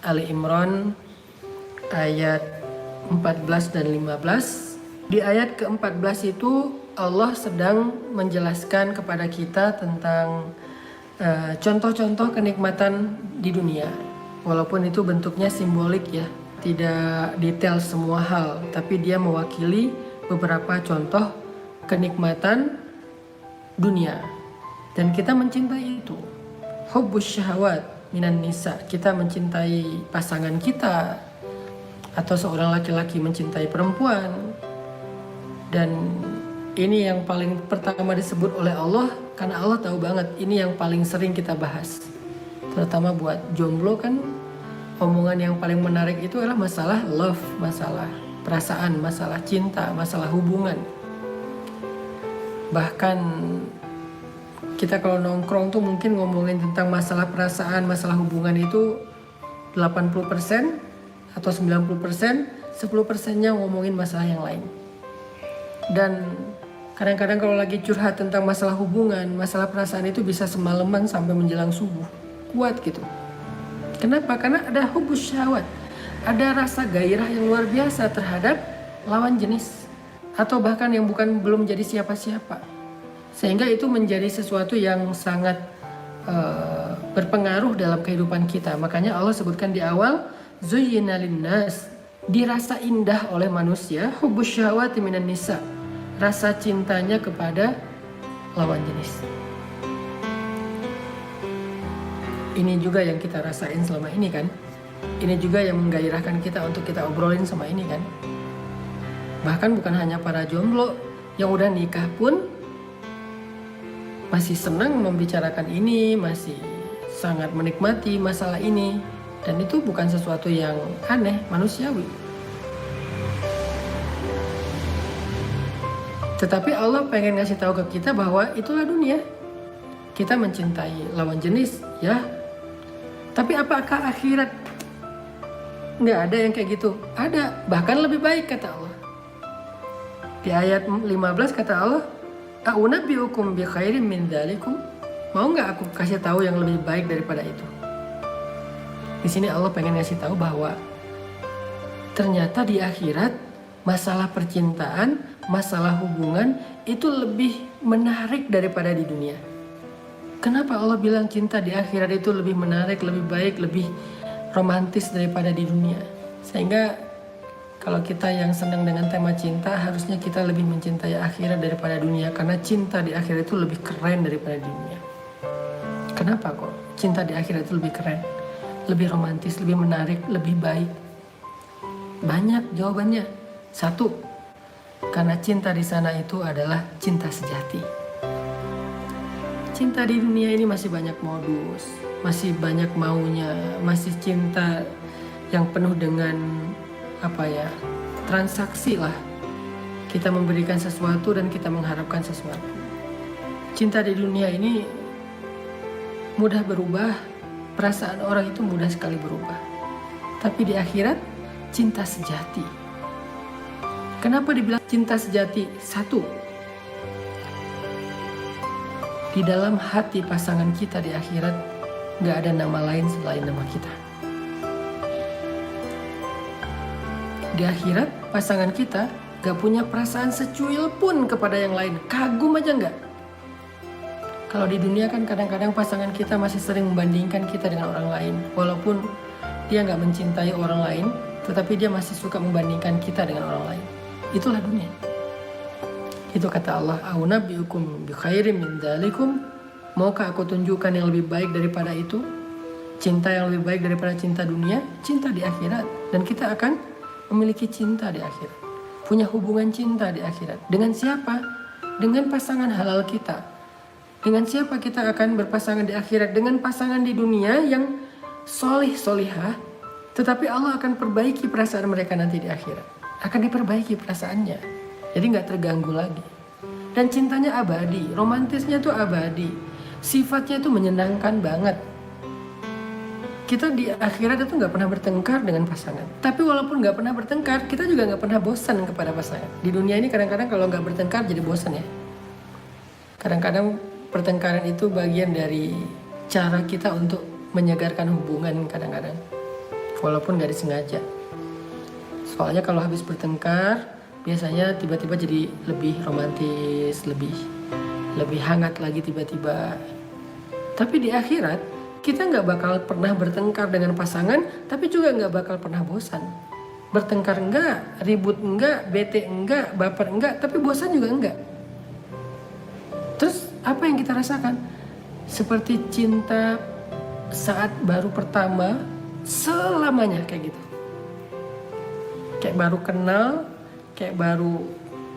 Ali Imran ayat 14 dan 15. Di ayat ke-14 itu Allah sedang menjelaskan kepada kita tentang contoh-contoh kenikmatan di dunia. Walaupun itu bentuknya simbolik ya, tidak detail semua hal, tapi dia mewakili beberapa contoh kenikmatan dunia. Dan kita mencintai itu. Hubbus syahwat minan nisa, kita mencintai pasangan kita, atau seorang laki-laki mencintai perempuan. Dan ini yang paling pertama disebut oleh Allah, karena Allah tahu banget ini yang paling sering kita bahas. Terutama buat jomblo kan, omongan yang paling menarik itu adalah masalah love, masalah perasaan, masalah cinta, masalah hubungan. Bahkan kita kalau nongkrong tuh mungkin ngomongin tentang masalah perasaan, masalah hubungan itu 80% atau 90%, 10%-nya ngomongin masalah yang lain. Dan kadang-kadang kalau lagi curhat tentang masalah hubungan, masalah perasaan itu bisa semalaman sampai menjelang subuh. Kuat gitu. Kenapa? Karena ada hubbus syahwat. Ada rasa gairah yang luar biasa terhadap lawan jenis. Atau bahkan yang belum jadi siapa-siapa. Sehingga itu menjadi sesuatu yang sangat berpengaruh dalam kehidupan kita. Makanya Allah sebutkan di awal, zuyyina linnas, dirasa indah oleh manusia, hubbus syahwati minan nisa, rasa cintanya kepada lawan jenis. Ini juga yang kita rasain selama ini kan. Ini juga yang menggairahkan kita untuk kita obrolin sama ini kan. Bahkan bukan hanya para jomblo, yang udah nikah pun masih senang membicarakan ini, masih sangat menikmati masalah ini. Dan itu bukan sesuatu yang aneh, manusiawi. Tetapi Allah pengen ngasih tahu ke kita bahwa itulah dunia. Kita mencintai lawan jenis, ya. Tapi apakah akhirat? Nggak ada yang kayak gitu. Ada, bahkan lebih baik kata Allah. Di ayat 15 kata Allah, "A'unabbi'ukum bi khairin min dzalikum?" Mau nggak aku kasih tahu yang lebih baik daripada itu? Di sini Allah pengen ngasih tahu bahwa ternyata di akhirat masalah percintaan, masalah hubungan itu lebih menarik daripada di dunia. Kenapa Allah bilang cinta di akhirat itu lebih menarik, lebih baik, lebih romantis daripada di dunia? Sehingga kalau kita yang senang dengan tema cinta, harusnya kita lebih mencintai akhirat daripada dunia. Karena cinta di akhirat itu lebih keren daripada di dunia. Kenapa kok cinta di akhirat itu lebih keren? Lebih romantis, lebih menarik, lebih baik? Banyak jawabannya. Satu, karena cinta di sana itu adalah cinta sejati. Cinta di dunia ini masih banyak modus, masih banyak maunya, masih cinta yang penuh dengan transaksi lah. Kita memberikan sesuatu dan kita mengharapkan sesuatu. Cinta di dunia ini mudah berubah. Perasaan orang itu mudah sekali berubah. Tapi di akhirat, cinta sejati. Kenapa dibilang cinta sejati? Satu, di dalam hati pasangan kita di akhirat gak ada nama lain selain nama kita. Di akhirat, pasangan kita gak punya perasaan secuil pun kepada yang lain. Kagum aja gak? Kalau di dunia kan kadang-kadang pasangan kita masih sering membandingkan kita dengan orang lain. Walaupun dia gak mencintai orang lain, tetapi dia masih suka membandingkan kita dengan orang lain. Itulah dunia. Itu kata Allah, "A'unabbi'ukum bi khairin min dzalikum?" Maukah aku tunjukkan yang lebih baik daripada itu? Cinta yang lebih baik daripada cinta dunia? Cinta di akhirat. Dan kita akan memiliki cinta di akhirat. Punya hubungan cinta di akhirat. Dengan siapa? Dengan pasangan halal kita. Dengan siapa kita akan berpasangan di akhirat? Dengan pasangan di dunia yang solihah, tetapi Allah akan perbaiki perasaan mereka nanti di akhirat. Akan diperbaiki perasaannya. Jadi gak terganggu lagi. Dan cintanya abadi, romantisnya tuh abadi. Sifatnya itu menyenangkan banget. Kita di akhirat itu gak pernah bertengkar dengan pasangan. Tapi walaupun gak pernah bertengkar, kita juga gak pernah bosan kepada pasangan. Di dunia ini kadang-kadang kalau gak bertengkar jadi bosan ya. Kadang-kadang pertengkaran itu bagian dari cara kita untuk menyegarkan hubungan kadang-kadang. walaupun gak disengaja. Soalnya kalau habis bertengkar biasanya tiba-tiba jadi lebih romantis, lebih hangat lagi tiba-tiba. Tapi di akhirat kita nggak bakal pernah bertengkar dengan pasangan, tapi juga nggak bakal pernah bosan. Bertengkar enggak, ribut enggak, bete enggak, baper enggak, tapi bosan juga enggak. Terus apa yang kita rasakan? Seperti cinta saat baru pertama, selamanya kayak gitu. Kayak baru kenal, kayak baru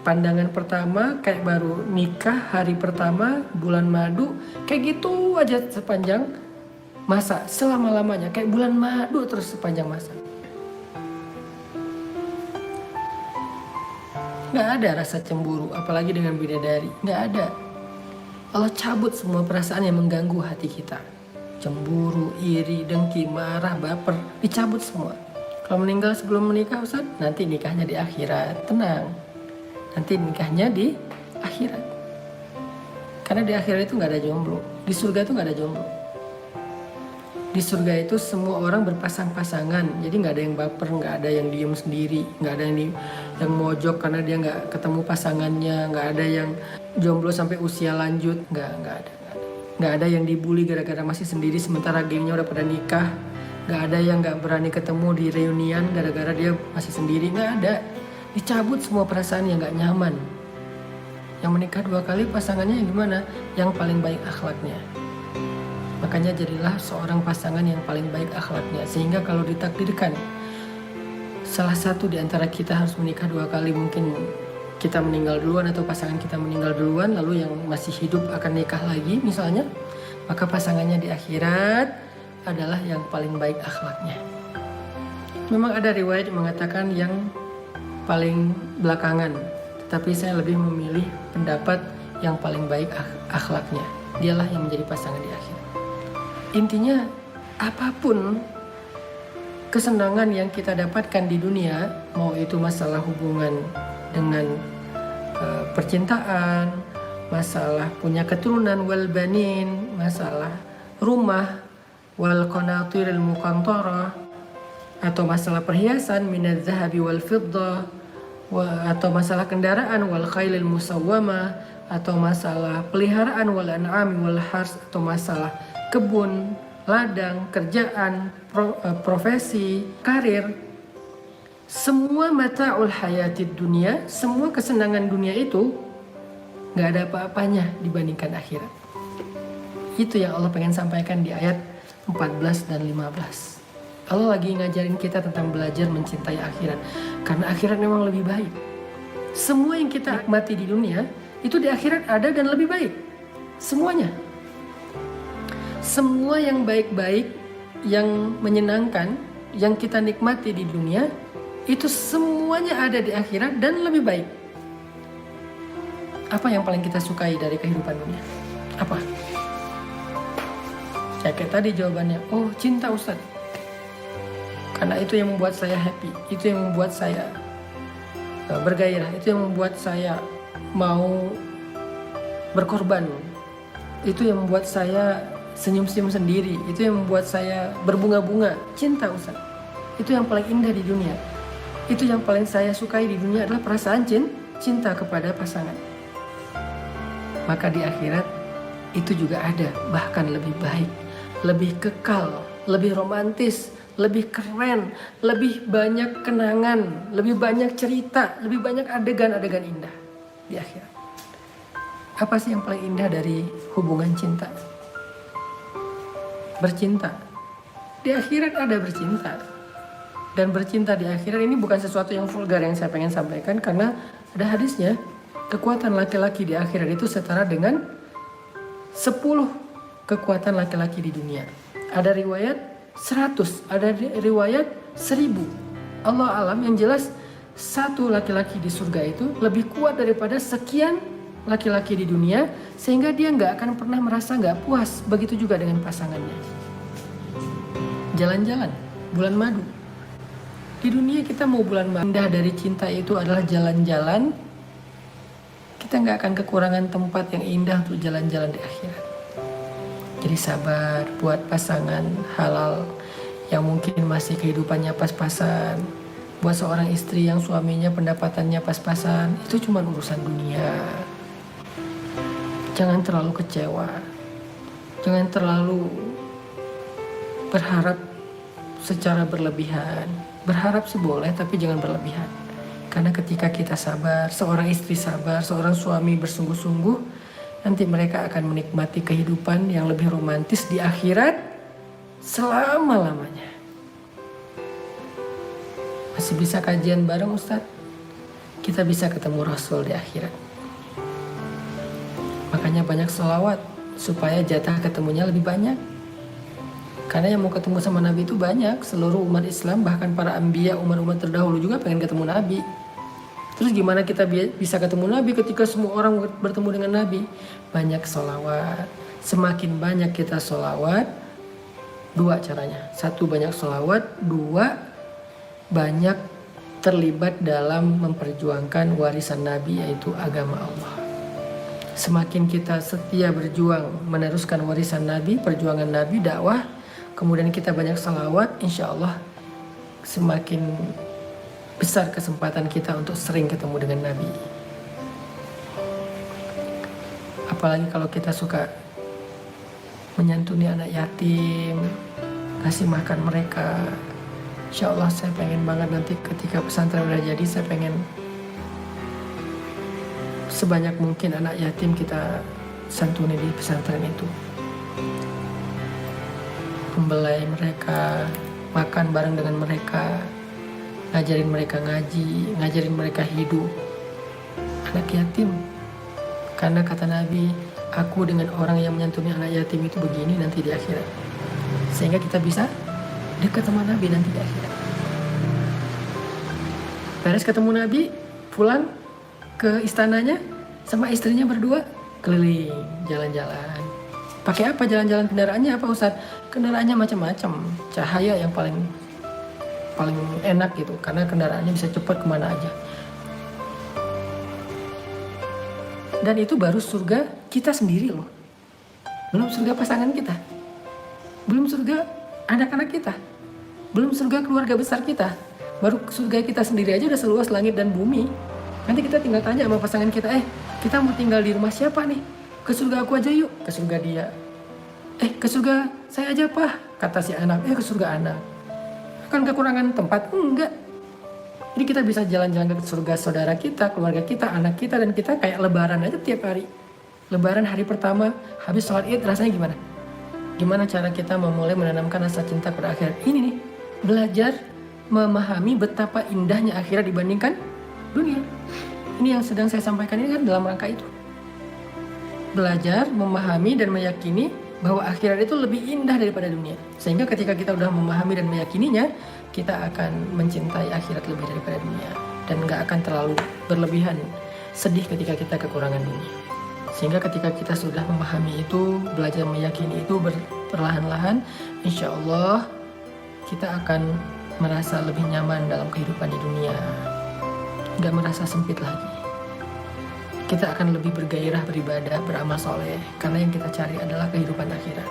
pandangan pertama, kayak baru nikah hari pertama, bulan madu, kayak gitu aja sepanjang masa, selama-lamanya, kayak bulan madu terus sepanjang masa. Gak ada rasa cemburu, apalagi dengan bidadari, gak ada. Allah cabut semua perasaan yang mengganggu hati kita. Cemburu, iri, dengki, marah, baper, dicabut semua. Kalau meninggal sebelum menikah, Ustaz, nanti nikahnya di akhirat. Tenang, nanti nikahnya di akhirat. Karena di akhirat itu gak ada jomblo. Di surga itu gak ada jomblo. Di surga itu semua orang berpasang-pasangan. Jadi gak ada yang baper, gak ada yang diem sendiri, gak ada yang mojok karena dia gak ketemu pasangannya, gak ada yang jomblo sampai usia lanjut, gak ada. Gak ada yang dibully gara-gara masih sendiri sementara gengnya udah pada nikah. Gak ada yang gak berani ketemu di reunian gara-gara dia masih sendiri. Gak ada. Dicabut semua perasaan yang gak nyaman. Yang menikah 2 kali pasangannya yang gimana? Yang paling baik akhlaknya. Makanya jadilah seorang pasangan yang paling baik akhlaknya. Sehingga kalau ditakdirkan salah satu di antara kita harus menikah 2 kali, mungkin kita meninggal duluan atau pasangan kita meninggal duluan, lalu yang masih hidup akan nikah lagi misalnya, maka pasangannya di akhirat adalah yang paling baik akhlaknya. Memang ada riwayat yang mengatakan yang paling belakangan, tetapi saya lebih memilih pendapat yang paling baik akhlaknya. Dialah yang menjadi pasangan di akhirat. Intinya apapun kesenangan yang kita dapatkan di dunia, mau itu masalah hubungan dengan percintaan, masalah punya keturunan wal banin, masalah rumah wal qanatiril muqantarah, atau masalah perhiasan minadz zahabi wal fiddah, atau masalah kendaraan wal khailil musawwama, atau masalah peliharaan wal an'ami wal hars, atau masalah kebun, ladang, kerjaan, profesi, karir. Semua mata'ul hayatid dunia, semua kesenangan dunia itu gak ada apa-apanya dibandingkan akhirat. Itu yang Allah pengen sampaikan di ayat 14 dan 15. Allah lagi ngajarin kita tentang belajar mencintai akhirat. Karena akhirat memang lebih baik. Semua yang kita nikmati di dunia itu di akhirat ada dan lebih baik. Semuanya. Semua yang baik-baik, yang menyenangkan, yang kita nikmati di dunia, itu semuanya ada di akhirat dan lebih baik. Apa yang paling kita sukai dari kehidupan dunia? Apa? Ya kayak tadi jawabannya, oh cinta Ustaz. Karena itu yang membuat saya happy, itu yang membuat saya bergairah, itu yang membuat saya mau berkorban, itu yang membuat saya senyum-senyum sendiri, itu yang membuat saya berbunga-bunga. Cinta Ustaz, itu yang paling indah di dunia. Itu yang paling saya sukai di dunia adalah perasaan cinta kepada pasangan. Maka di akhirat itu juga ada, bahkan lebih baik, lebih kekal, lebih romantis, lebih keren, lebih banyak kenangan, lebih banyak cerita, lebih banyak adegan-adegan indah di akhirat. Apa sih yang paling indah dari hubungan cinta? Bercinta. Di akhirat ada bercinta. Dan bercinta di akhirat ini bukan sesuatu yang vulgar yang saya pengen sampaikan, karena ada hadisnya. Kekuatan laki-laki di akhirat itu setara dengan 10 kekuatan laki-laki di dunia. Ada riwayat 100, ada riwayat 1000. Allah alam, yang jelas satu laki-laki di surga itu lebih kuat daripada sekian laki-laki di dunia, sehingga dia gak akan pernah merasa gak puas. Begitu juga dengan pasangannya. Jalan-jalan, bulan madu. Di dunia kita mau bulan madu, indah dari cinta itu adalah jalan-jalan. Kita gak akan kekurangan tempat yang indah untuk jalan-jalan di akhirat. Jadi sabar buat pasangan halal yang mungkin masih kehidupannya pas-pasan. Buat seorang istri yang suaminya pendapatannya pas-pasan, itu cuma urusan dunia. Jangan terlalu kecewa. Jangan terlalu berharap secara berlebihan. Berharap sih boleh, tapi jangan berlebihan. Karena ketika kita sabar, seorang istri sabar, seorang suami bersungguh-sungguh, nanti mereka akan menikmati kehidupan yang lebih romantis di akhirat selama-lamanya. Masih bisa kajian bareng Ustadz? Kita bisa ketemu Rasul di akhirat. Makanya banyak sholawat supaya jatah ketemunya lebih banyak. Karena yang mau ketemu sama Nabi itu banyak. Seluruh umat Islam, bahkan para anbiya, umat-umat terdahulu juga pengen ketemu Nabi. Terus gimana kita bisa ketemu Nabi ketika semua orang bertemu dengan Nabi? Banyak sholawat. Semakin banyak kita sholawat, dua caranya. Satu, banyak sholawat. Dua, banyak terlibat dalam memperjuangkan warisan Nabi, yaitu agama Allah. Semakin kita setia berjuang meneruskan warisan Nabi, perjuangan Nabi, dakwah, kemudian kita banyak sholawat, insya Allah semakin besar kesempatan kita untuk sering ketemu dengan Nabi. Apalagi kalau kita suka menyantuni anak yatim, kasih makan mereka. Insya Allah saya pengen banget nanti ketika pesantren udah jadi, saya pengen sebanyak mungkin anak yatim kita santuni di pesantren itu. Membelai mereka, makan bareng dengan mereka, ngajarin mereka ngaji, ngajarin mereka hidup. Anak yatim. Karena kata Nabi, aku dengan orang yang menyantuni anak yatim itu begini nanti di akhirat. Sehingga kita bisa dekat sama Nabi nanti di akhirat. Beres ketemu Nabi, pulang ke istananya sama istrinya berdua keliling, jalan-jalan. Pakai apa jalan-jalan, kendaraannya apa Ustaz? Kendaraannya macam-macam. Cahaya yang paling enak gitu, karena kendaraannya bisa cepat kemana aja. Dan itu baru surga kita sendiri loh. Belum surga pasangan kita, belum surga anak-anak kita, belum surga keluarga besar kita. Baru surga kita sendiri aja udah seluas langit dan bumi. Nanti kita tinggal tanya sama pasangan kita, kita mau tinggal di rumah siapa nih? Ke surga aku aja yuk. Ke surga dia. Ke surga saya aja Pak, kata si anak. Ke surga anak. Kan kekurangan tempat? Enggak. Jadi kita bisa jalan-jalan ke surga saudara kita, keluarga kita, anak kita, dan kita kayak lebaran aja tiap hari. Lebaran hari pertama, habis sholat id rasanya gimana? Gimana cara kita memulai menanamkan rasa cinta pada akhirat? Ini nih, belajar memahami betapa indahnya akhirat dibandingkan dunia. Ini yang sedang saya sampaikan ini kan dalam rangka itu. Belajar, memahami, dan meyakini bahwa akhirat itu lebih indah daripada dunia. Sehingga ketika kita udah memahami dan meyakininya, kita akan mencintai akhirat lebih daripada dunia. Dan gak akan terlalu berlebihan sedih ketika kita kekurangan dunia. Sehingga ketika kita sudah memahami itu, belajar meyakini itu perlahan-lahan, insya Allah kita akan merasa lebih nyaman dalam kehidupan di dunia. Gak merasa sempit lagi. Kita akan lebih bergairah beribadah, beramal soleh, karena yang kita cari adalah kehidupan akhirat.